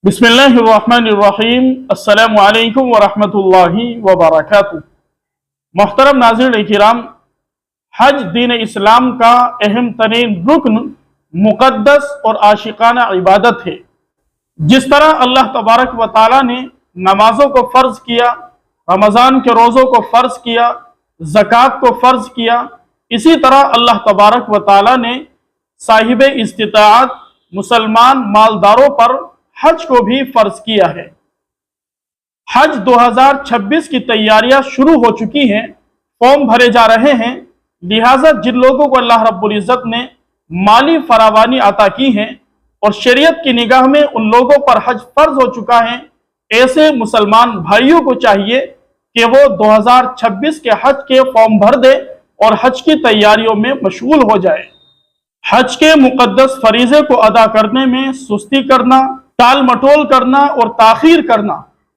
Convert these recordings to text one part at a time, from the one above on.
बिस्मिल्लाहिर्रहमानिर्रहीम। अस्सलामु अलैकुम वरहमतुल्लाहि वबरकातुहू। मोहतरम नाज़रीन किराम, हज दीन इस्लाम का अहम तरीन रुकन, मुक़द्दस और आशिकाना इबादत है। जिस तरह अल्लाह तबारक व तआला ने नमाजों को फ़र्ज़ किया, रमज़ान के रोज़ों को फ़र्ज़ किया, ज़कात को फ़र्ज़ किया, इसी तरह अल्लाह तबारक व तआला ने साहिब इस्तिताअत मुसलमान मालदारों पर हज को भी फर्ज किया है। हज 2026 की तैयारियां शुरू हो चुकी हैं, फॉर्म भरे जा रहे हैं। लिहाजा जिन लोगों को अल्लाह रब्बुल इज़्ज़त ने माली फरावानी अता की है और शरीयत की निगाह में उन लोगों पर हज फर्ज हो चुका है, ऐसे मुसलमान भाइयों को चाहिए कि वो 2026 के हज के फॉर्म भर दे और हज की तैयारियों में मशगूल हो जाए। हज के मुक़द्दस फरीज़े को अदा करने में सुस्ती करना, टाल मटोल करना और ताखीर करना,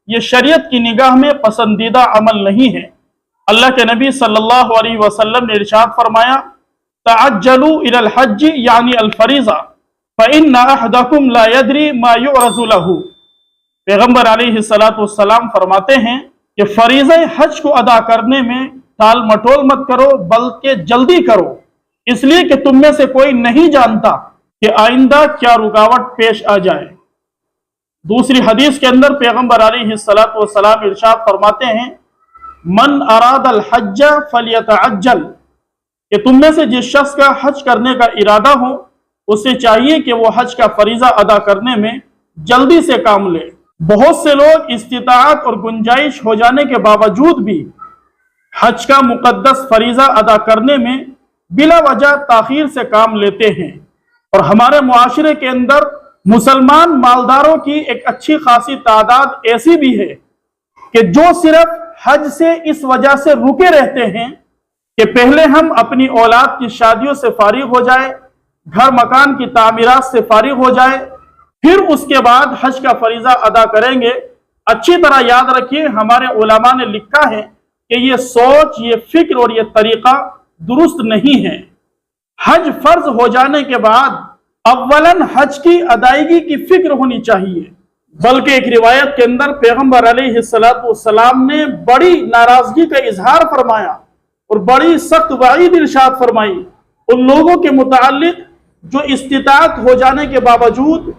ये शरीयत की निगाह में पसंदीदा अमल नहीं है। अल्लाह के नबी सल्लल्लाहु अलैहि वसल्लम ने इरशाद फरमाया, तअज्जलू इलल हज्ज यानी अल फरीज़ा फ़इन्ना अहदकुम ला यदरी मा युअरज़ु लहू। पैगम्बर अलैहिस्सलातु वस्सलाम फरमाते हैं कि फरीज़े हज को अदा करने में टाल मटोल मत करो, बल्कि जल्दी करो, इसलिए कि तुम में से कोई नहीं जानता कि आइंदा क्या रुकावट पेश आ जाए। दूसरी हदीस के अंदर पैगम्बर अलैहिस्सलातु वस्सलाम इरशाद फरमाते हैं, मन अरादल हज्ज फलियतअज्जल, कि तुम में से जिस शख्स का हज करने का इरादा हो, उसे चाहिए कि वो हज का फरीजा अदा करने में जल्दी से काम ले। बहुत से लोग इस्तिताअत और गुंजाइश हो जाने के बावजूद भी हज का मुक़द्दस फरीजा अदा करने में बिला वजह ताखीर से काम लेते हैं। और हमारे मुआशरे के अंदर मुसलमान मालदारों की एक अच्छी खासी तादाद ऐसी भी है कि जो सिर्फ हज से इस वजह से रुके रहते हैं कि पहले हम अपनी औलाद की शादियों से फारिग हो जाए, घर मकान की तामीरात से फारिग हो जाए, फिर उसके बाद हज का फरीजा अदा करेंगे। अच्छी तरह याद रखिए, हमारे उलमा ने लिखा है कि ये सोच, ये फिक्र और ये तरीका दुरुस्त नहीं है। हज फर्ज हो जाने के बाद अव्वलन हज की अदायगी की फिक्र होनी चाहिए। बल्कि एक रिवायत के अंदर पैगम्बर अलैहिस्सलातु वस्सलाम ने बड़ी नाराजगी का इजहार फरमाया और बड़ी सख्त वईद इरशाद फरमाई उन लोगों के मुताल्लिक जो इस्तिताअत हो जाने के बावजूद,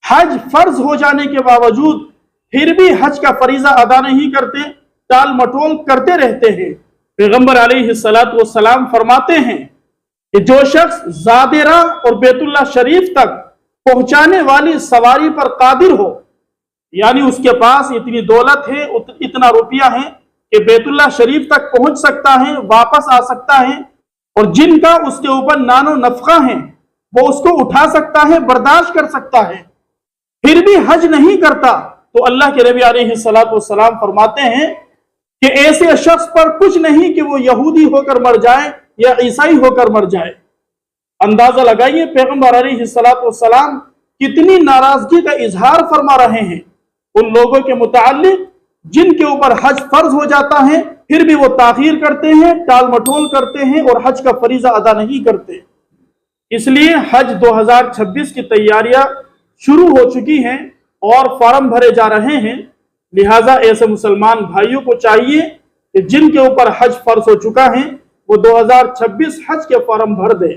हज फर्ज हो जाने के बावजूद फिर भी हज का फरीजा अदा नहीं करते, टाल मटोल करते रहते हैं। पैगम्बर अलैहिस्सलातु वस्सलाम फरमाते हैं कि जो शख्स ज़ादिरा और बैतुल्लाह शरीफ तक पहुंचाने वाली सवारी पर कादिर हो, यानी उसके पास इतनी दौलत है, इतना रुपया है कि बैतुल्लाह शरीफ तक पहुंच सकता है, वापस आ सकता है, और जिनका उसके ऊपर नानो नफका है वो उसको उठा सकता है, बर्दाश्त कर सकता है, फिर भी हज नहीं करता, तो अल्लाह के नबी अलैहिस्सलातु वस्सलाम फरमाते हैं कि ऐसे शख्स पर कुछ नहीं कि वो यहूदी होकर मर जाए या ईसाई होकर मर जाए। अंदाजा लगाइए पैगम्बर अलैहिस्सलातु वस्सलाम कितनी नाराजगी का इजहार फरमा रहे हैं उन लोगों के मुताल्लिक जिनके ऊपर हज फर्ज हो जाता है, फिर भी वो ताखीर करते हैं, टाल मटोल करते हैं और हज का फरीजा अदा नहीं करते। इसलिए हज 2026 की तैयारियां शुरू हो चुकी हैं और फॉर्म भरे जा रहे हैं। लिहाजा ऐसे मुसलमान भाइयों को चाहिए कि जिनके ऊपर हज फर्ज हो चुका है वो 2026 हज के फॉर्म भर दे।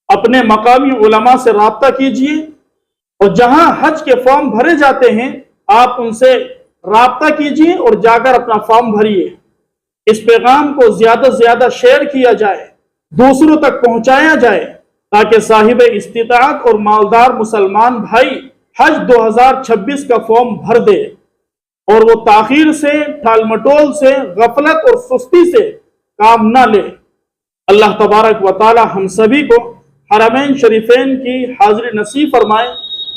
अपने मकामी उलमा से राब्ता कीजिए और जहां हज के फॉर्म भरे जाते हैं आप उनसे राब्ता कीजिए और जाकर अपना फॉर्म भरिए। इस पैगाम को ज्यादा से ज्यादा शेयर किया जाए, दूसरों तक पहुंचाया जाए, ताकि साहिब इस्तिताअत और मालदार मुसलमान भाई हज 2026 का फॉर्म भर दे और वो ताखीर से, टाल मटोल से, गफलत और सुस्ती से काम ना ले। अल्लाह तबारक व तआला हम सभी को हरमैन शरीफैन की हाज़िरी नसीब फरमाए,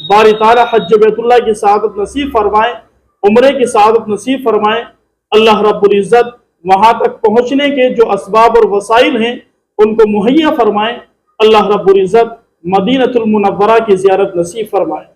बारी ताला हज बैतुल्लाह की सआदत नसीब फरमाए, उम्रे की सआदत नसीब फरमाए। अल्लाह रब्बुल इज़्ज़त वहाँ तक पहुँचने के जो असबाब और वसाइल हैं उनको मुहैया फरमाए। अल्लाह रब्बुल इज़्ज़त मदीनतुल मुनव्वरा की ज़ियारत नसीब फरमाए।